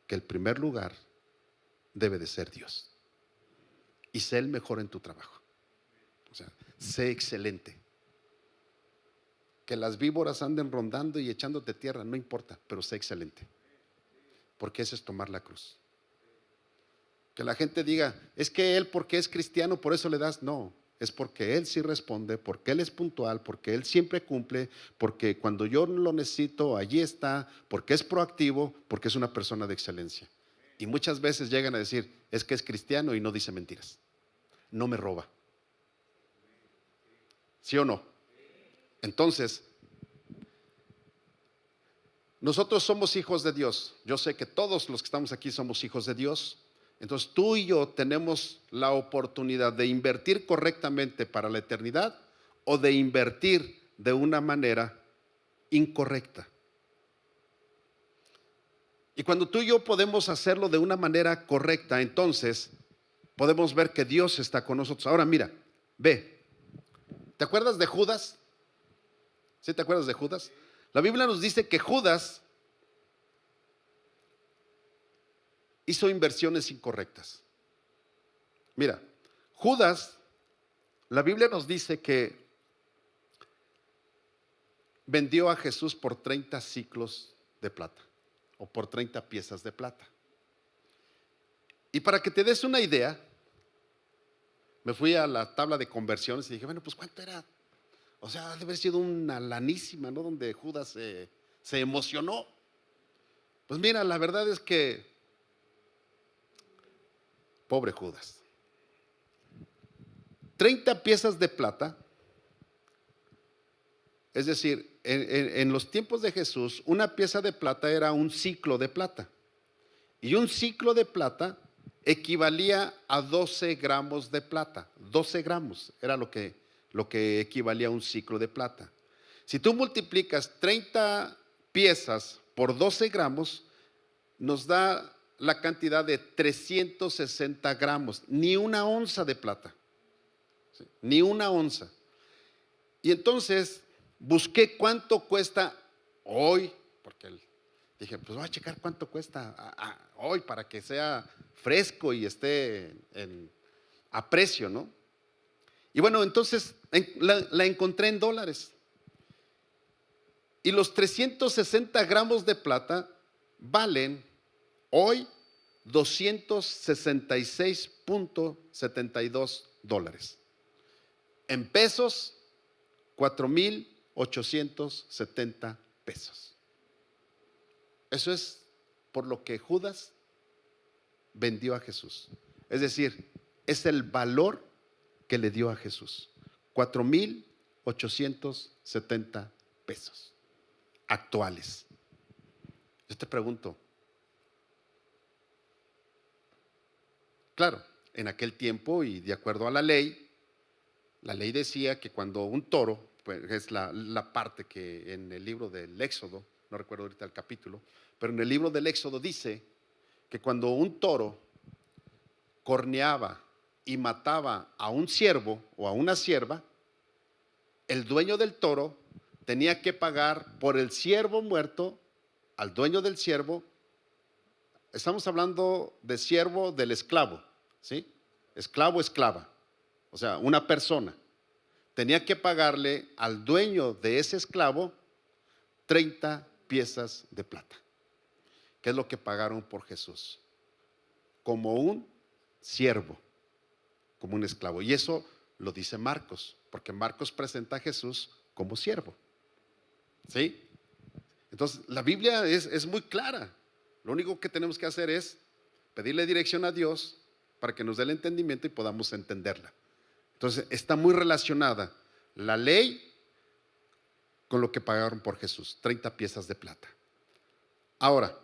que el primer lugar debe de ser Dios. Y sé el mejor en tu trabajo. O sea, sé excelente. Que las víboras anden rondando y echándote tierra, no importa, pero sé excelente. Porque eso es tomar la cruz. Que la gente diga, es que él porque es cristiano, por eso le das. No, es porque él sí responde, porque él es puntual, porque él siempre cumple, porque cuando yo lo necesito, allí está, porque es proactivo, porque es una persona de excelencia. Y muchas veces llegan a decir, es que es cristiano y no dice mentiras, no me roba. ¿Sí o no? Entonces, nosotros somos hijos de Dios. Yo sé que todos los que estamos aquí somos hijos de Dios. Entonces tú y yo tenemos la oportunidad de invertir correctamente para la eternidad o de invertir de una manera incorrecta. Y cuando tú y yo podemos hacerlo de una manera correcta, entonces podemos ver que Dios está con nosotros. Ahora mira, ve, ¿te acuerdas de Judas? ¿Sí te acuerdas de Judas? La Biblia nos dice que Judas hizo inversiones incorrectas. Mira, Judas, la Biblia nos dice que vendió a Jesús por 30 siclos de plata o por 30 piezas de plata. Y para que te des una idea, me fui a la tabla de conversiones y dije, bueno, pues ¿cuánto era? O sea, debe haber sido una lanísima, ¿no? Donde Judas se emocionó. Pues mira, la verdad es que pobre Judas. 30 piezas de plata, es decir, en los tiempos de Jesús, una pieza de plata era un ciclo de plata. Y un ciclo de plata equivalía a 12 gramos de plata. 12 gramos era lo que equivalía a un ciclo de plata. Si tú multiplicas 30 piezas por 12 gramos, nos da la cantidad de 360 gramos, ni una onza de plata, ¿sí? Ni una onza. Y entonces busqué cuánto cuesta hoy, porque dije, pues voy a checar cuánto cuesta hoy para que sea fresco y esté a precio, ¿no? Y bueno, entonces la encontré en dólares. Y los 360 gramos de plata valen hoy $266.72. En pesos, 4,870 pesos. Eso es por lo que Judas vendió a Jesús. Es decir, es el valor que le dio a Jesús. 4,870 pesos actuales. Yo te pregunto, claro, en aquel tiempo y de acuerdo a la ley decía que cuando un toro, pues es la parte que en el libro del Éxodo, no recuerdo ahorita el capítulo, pero en el libro del Éxodo dice que cuando un toro corneaba y mataba a un ciervo o a una cierva, el dueño del toro tenía que pagar por el ciervo muerto al dueño del ciervo. Estamos hablando de siervo del esclavo, ¿sí? Esclavo, esclava, o sea, una persona. Tenía que pagarle al dueño de ese esclavo 30 piezas de plata. ¿Qué es lo que pagaron por Jesús? Como un siervo, como un esclavo. Y eso lo dice Marcos, porque Marcos presenta a Jesús como siervo. ¿Sí? Entonces, la Biblia es muy clara. Lo único que tenemos que hacer es pedirle dirección a Dios para que nos dé el entendimiento y podamos entenderla. Entonces, está muy relacionada la ley con lo que pagaron por Jesús, 30 piezas de plata. Ahora,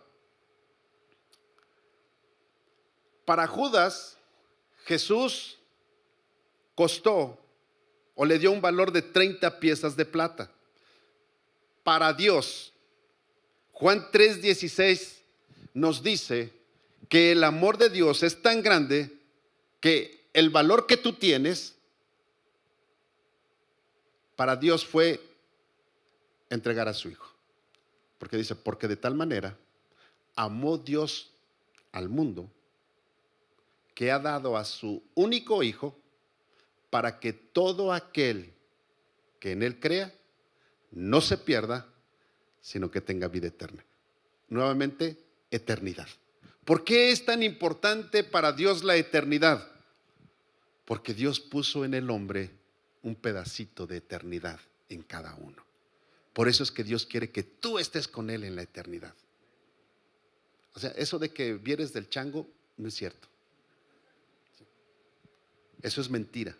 para Judas, Jesús costó o le dio un valor de 30 piezas de plata. Para Dios, Juan 3:16 nos dice que el amor de Dios es tan grande que el valor que tú tienes para Dios fue entregar a su Hijo. Porque dice, porque de tal manera amó Dios al mundo que ha dado a su único Hijo para que todo aquel que en Él crea no se pierda, sino que tenga vida eterna. Nuevamente, eternidad. ¿Por qué es tan importante para Dios la eternidad? Porque Dios puso en el hombre un pedacito de eternidad en cada uno. Por eso es que Dios quiere que tú estés con Él en la eternidad. O sea, eso de que vienes del chango no es cierto. Eso es mentira.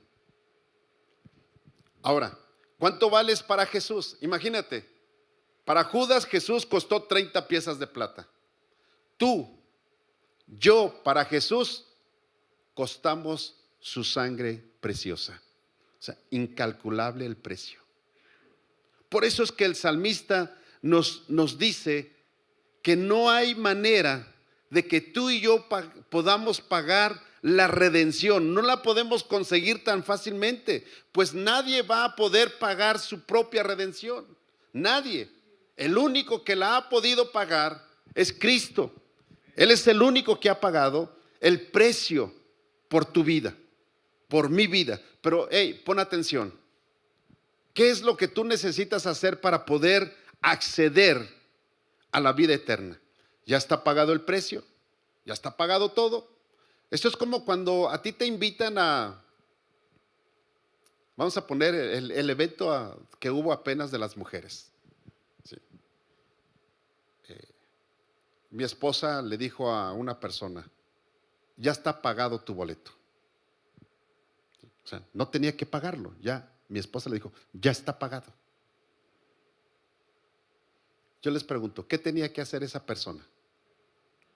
Ahora, ¿cuánto vales para Jesús? Imagínate, para Judas Jesús costó 30 piezas de plata. Tú, yo, para Jesús costamos su sangre preciosa. O sea, incalculable el precio. Por eso es que el salmista nos dice que no hay manera de que tú y yo podamos pagar la redención. No la podemos conseguir tan fácilmente, pues nadie va a poder pagar su propia redención. Nadie. El único que la ha podido pagar es Cristo. Él es el único que ha pagado el precio por tu vida, por mi vida. Pero, hey, pon atención. ¿Qué es lo que tú necesitas hacer para poder acceder a la vida eterna? Ya está pagado el precio, ya está pagado todo. Esto es como cuando a ti te invitan vamos a poner el evento que hubo apenas de las mujeres. Sí. Mi esposa le dijo a una persona, ya está pagado tu boleto. O sea, no tenía que pagarlo, ya. Mi esposa le dijo, ya está pagado. Yo les pregunto, ¿qué tenía que hacer esa persona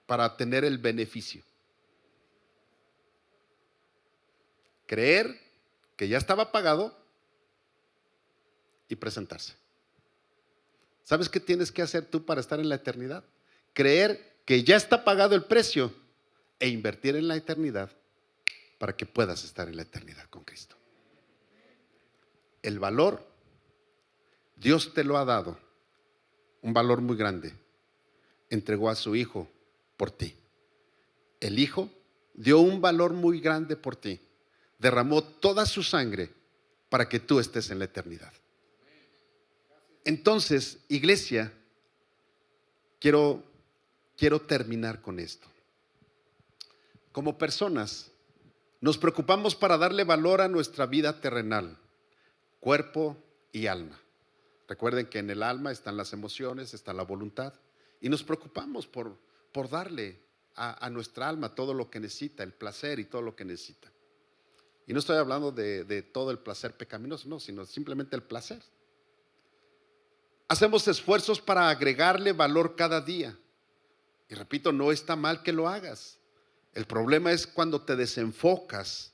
para tener el beneficio? Creer que ya estaba pagado y presentarse. ¿Sabes qué tienes que hacer tú para estar en la eternidad? Creer que ya está pagado el precio e invertir en la eternidad para que puedas estar en la eternidad con Cristo. El valor, Dios te lo ha dado, un valor muy grande. Entregó a su Hijo por ti. El Hijo dio un valor muy grande por ti. Derramó toda su sangre para que tú estés en la eternidad. Entonces, iglesia, quiero terminar con esto. Como personas, nos preocupamos para darle valor a nuestra vida terrenal, cuerpo y alma. Recuerden que en el alma están las emociones, está la voluntad, y nos preocupamos por darle a nuestra alma todo lo que necesita, el placer y todo lo que necesita. Y no estoy hablando de todo el placer pecaminoso, no, sino simplemente el placer. Hacemos esfuerzos para agregarle valor cada día. Y repito, no está mal que lo hagas. El problema es cuando te desenfocas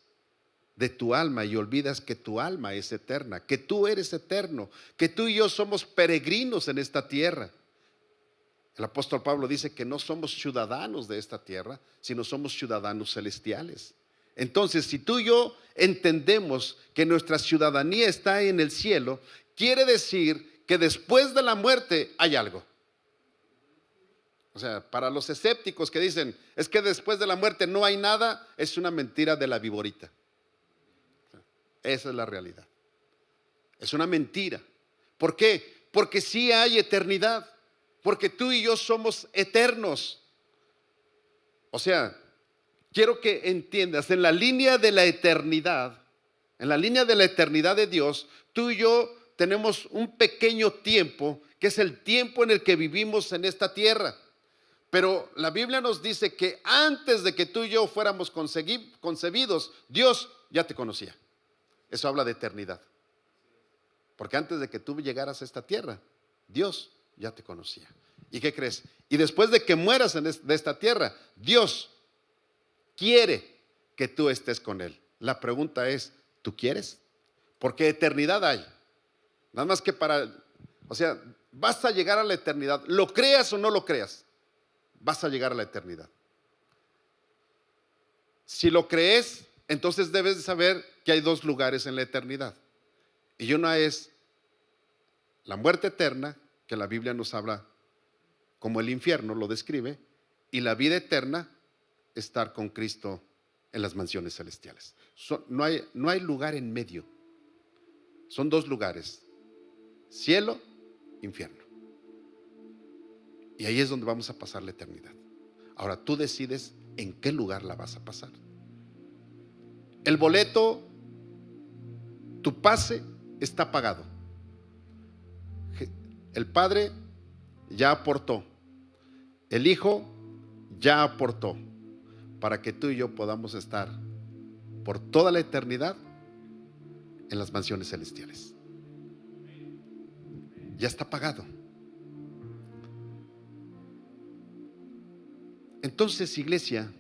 de tu alma y olvidas que tu alma es eterna, que tú eres eterno, que tú y yo somos peregrinos en esta tierra. El apóstol Pablo dice que no somos ciudadanos de esta tierra, sino somos ciudadanos celestiales. Entonces, si tú y yo entendemos que nuestra ciudadanía está en el cielo, quiere decir que después de la muerte hay algo. O sea, para los escépticos que dicen, es que después de la muerte no hay nada, es una mentira de la viborita. Esa es la realidad. Es una mentira. ¿Por qué? Porque sí hay eternidad. Porque tú y yo somos eternos. O sea, quiero que entiendas, en la línea de la eternidad, en la línea de la eternidad de Dios, tú y yo tenemos un pequeño tiempo, que es el tiempo en el que vivimos en esta tierra. Pero la Biblia nos dice que antes de que tú y yo fuéramos concebidos, Dios ya te conocía. Eso habla de eternidad. Porque antes de que tú llegaras a esta tierra, Dios ya te conocía. ¿Y qué crees? Y después de que mueras de esta tierra, Dios quiere que tú estés con Él. La pregunta es, ¿tú quieres? Porque eternidad hay. Nada más que vas a llegar a la eternidad. Lo creas o no lo creas, vas a llegar a la eternidad. Si lo crees, entonces debes de saber que hay dos lugares en la eternidad. Y una es la muerte eterna, que la Biblia nos habla como el infierno, lo describe, y la vida eterna, estar con Cristo en las mansiones celestiales. No hay lugar en medio. Son dos lugares: cielo, infierno. Y ahí es donde vamos a pasar la eternidad. Ahora tú decides en qué lugar la vas a pasar. El boleto, tu pase está pagado. El Padre ya aportó, el Hijo ya aportó, para que tú y yo podamos estar por toda la eternidad en las mansiones celestiales. Ya está pagado. Entonces, iglesia,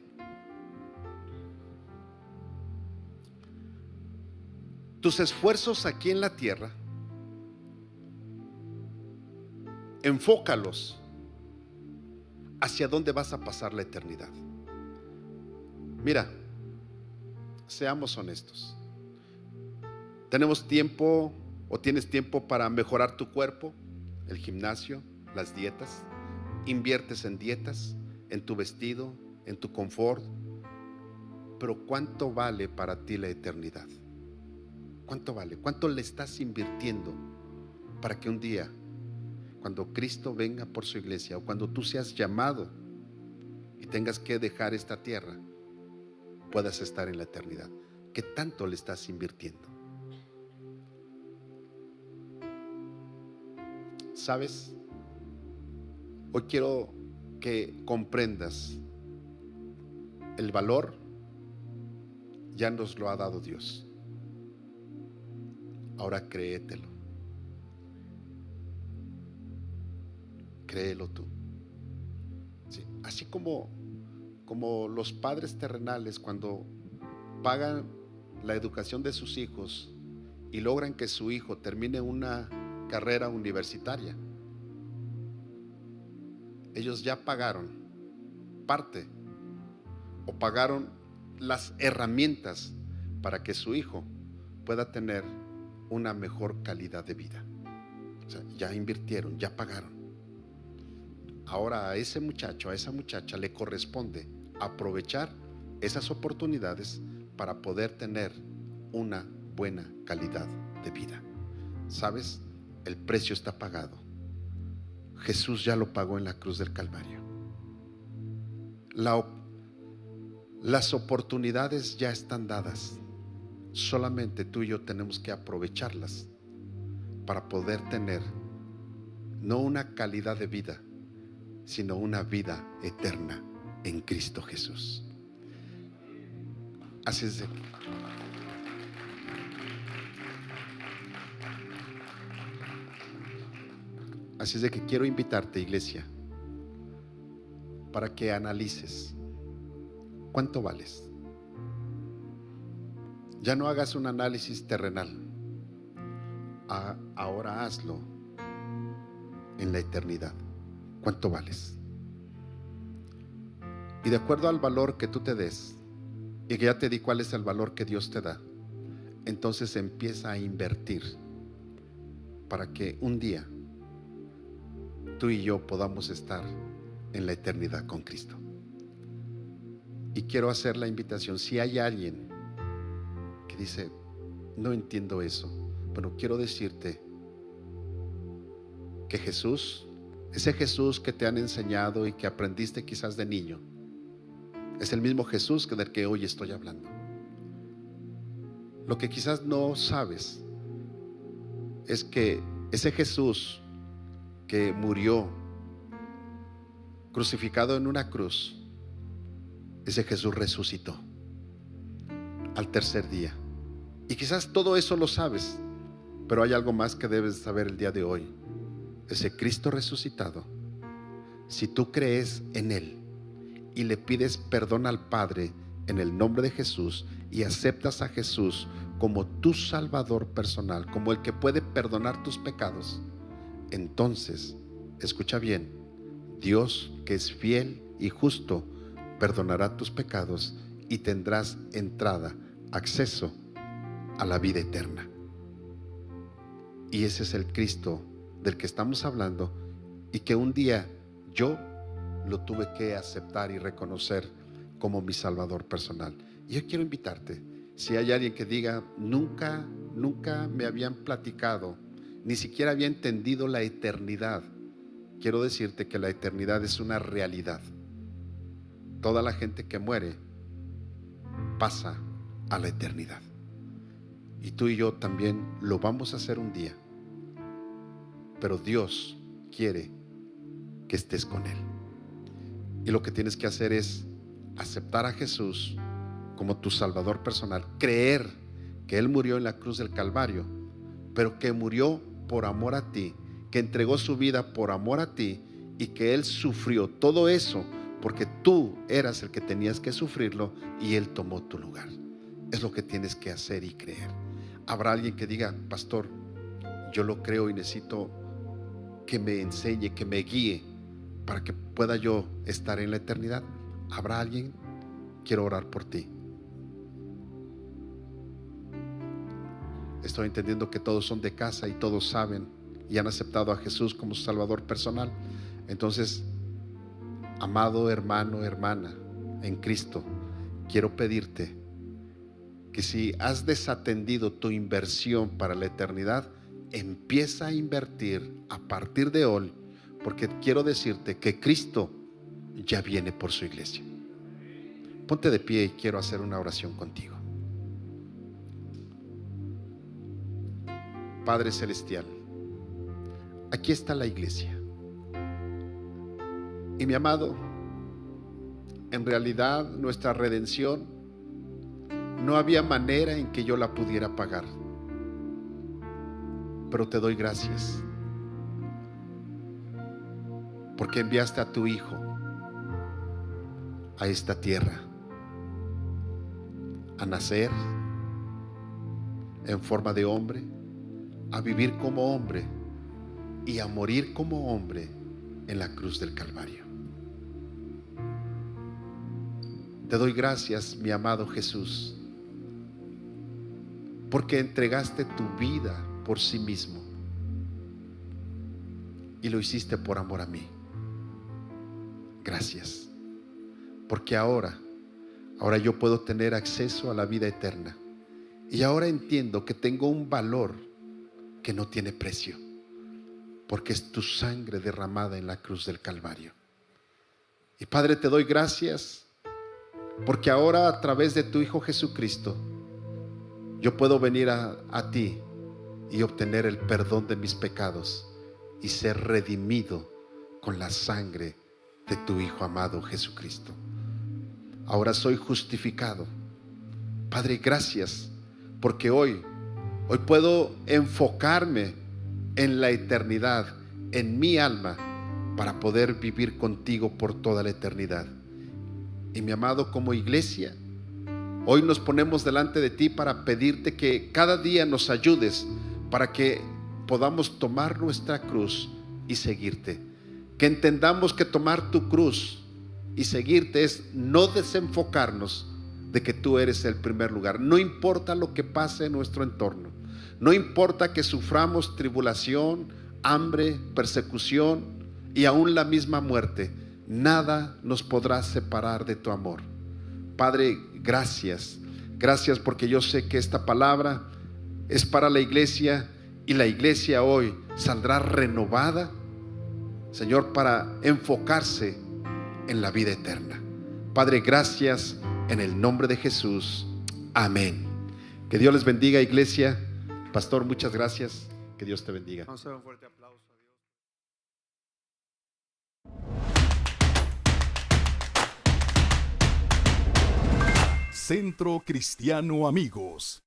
tus esfuerzos aquí en la tierra, enfócalos hacia dónde vas a pasar la eternidad. Mira, seamos honestos. ¿Tenemos tiempo o tienes tiempo para mejorar tu cuerpo? El gimnasio, las dietas. Inviertes en dietas, en tu vestido, en tu confort. Pero ¿cuánto vale para ti la eternidad? ¿Cuánto vale? ¿Cuánto le estás invirtiendo para que un día, cuando Cristo venga por su iglesia, o cuando tú seas llamado y tengas que dejar esta tierra, puedas estar en la eternidad? ¿Qué tanto le estás invirtiendo? ¿Sabes? Hoy quiero que comprendas el valor ya nos lo ha dado Dios. Ahora créetelo. Créelo tú. Sí, así como los padres terrenales, cuando pagan la educación de sus hijos y logran que su hijo termine una carrera universitaria, ellos ya pagaron parte o pagaron las herramientas para que su hijo pueda tener una mejor calidad de vida. O sea, ya invirtieron, ya pagaron. Ahora a ese muchacho, a esa muchacha le corresponde aprovechar esas oportunidades para poder tener una buena calidad de vida. ¿Sabes? El precio está pagado. Jesús ya lo pagó en la cruz del Calvario. Las oportunidades ya están dadas. Solamente tú y yo tenemos que aprovecharlas para poder tener no una calidad de vida, sino una vida eterna en Cristo Jesús. Así es de que quiero invitarte, iglesia, para que analices cuánto vales. Ya no hagas un análisis terrenal. Ahora hazlo en la eternidad. ¿Cuánto vales? Y de acuerdo al valor que tú te des, y que ya te di cuál es el valor que Dios te da, entonces empieza a invertir para que un día tú y yo podamos estar en la eternidad con Cristo. Y quiero hacer la invitación: si hay alguien que dice, no entiendo eso, pero quiero decirte que Jesús, ese Jesús que te han enseñado y que aprendiste quizás de niño, es el mismo Jesús del que hoy estoy hablando. Lo que quizás no sabes es que ese Jesús que murió crucificado en una cruz, ese Jesús resucitó al tercer día. Y quizás todo eso lo sabes, pero hay algo más que debes saber el día de hoy. Ese Cristo resucitado, si tú crees en Él y le pides perdón al Padre en el nombre de Jesús y aceptas a Jesús como tu Salvador personal, como el que puede perdonar tus pecados, entonces, escucha bien, Dios, que es fiel y justo, perdonará tus pecados y tendrás entrada, acceso a la vida eterna. Y ese es el Cristo del que estamos hablando, y que un día yo lo tuve que aceptar y reconocer como mi Salvador personal. Y yo quiero invitarte, si hay alguien que diga, nunca me habían platicado, ni siquiera había entendido la eternidad, quiero decirte que la eternidad es una realidad. Toda la gente que muere pasa a la eternidad, y tú y yo también lo vamos a hacer un día, pero Dios quiere que estés con Él. Y lo que tienes que hacer es aceptar a Jesús como tu Salvador personal, creer que Él murió en la cruz del Calvario, pero que murió por amor a ti, que entregó su vida por amor a ti, y que Él sufrió todo eso porque tú eras el que tenías que sufrirlo y Él tomó tu lugar. Es lo que tienes que hacer y creer. Habrá alguien que diga, pastor, yo lo creo y necesito que me enseñe, que me guíe para que pueda yo estar en la eternidad. ¿Habrá alguien? Quiero orar por ti. Estoy entendiendo que todos son de casa y todos saben y han aceptado a Jesús como su Salvador personal. Entonces, amado hermano, hermana en Cristo, quiero pedirte que si has desatendido tu inversión para la eternidad, empieza a invertir a partir de hoy, porque quiero decirte que Cristo ya viene por su iglesia. Ponte de pie y quiero hacer una oración contigo. Padre Celestial, aquí está la iglesia. Y mi amado, en realidad nuestra redención no había manera en que yo la pudiera pagar, pero te doy gracias porque enviaste a tu Hijo a esta tierra a nacer en forma de hombre, a vivir como hombre y a morir como hombre en la cruz del Calvario. Te doy gracias, mi amado Jesús, porque entregaste tu vida por sí mismo y lo hiciste por amor a mí. Gracias, porque ahora yo puedo tener acceso a la vida eterna, y ahora entiendo que tengo un valor que no tiene precio, porque es tu sangre derramada en la cruz del Calvario. Y Padre, te doy gracias porque ahora a través de tu Hijo Jesucristo yo puedo venir a ti y obtener el perdón de mis pecados y ser redimido con la sangre de tu Hijo amado Jesucristo. Ahora soy justificado. Padre, gracias porque hoy puedo enfocarme en la eternidad, en mi alma, para poder vivir contigo por toda la eternidad. Y mi amado, como iglesia, hoy nos ponemos delante de ti para pedirte que cada día nos ayudes para que podamos tomar nuestra cruz y seguirte. Que entendamos que tomar tu cruz y seguirte es no desenfocarnos de que tú eres el primer lugar. No importa lo que pase en nuestro entorno, no importa que suframos tribulación, hambre, persecución y aún la misma muerte, nada nos podrá separar de tu amor. Padre, gracias porque yo sé que esta palabra es para la iglesia y la iglesia hoy saldrá renovada, Señor, para enfocarse en la vida eterna. Padre, gracias en el nombre de Jesús. Amén. Que Dios les bendiga, iglesia. Pastor, muchas gracias. Que Dios te bendiga. Vamos a dar un fuerte aplauso a Dios. Centro Cristiano Amigos.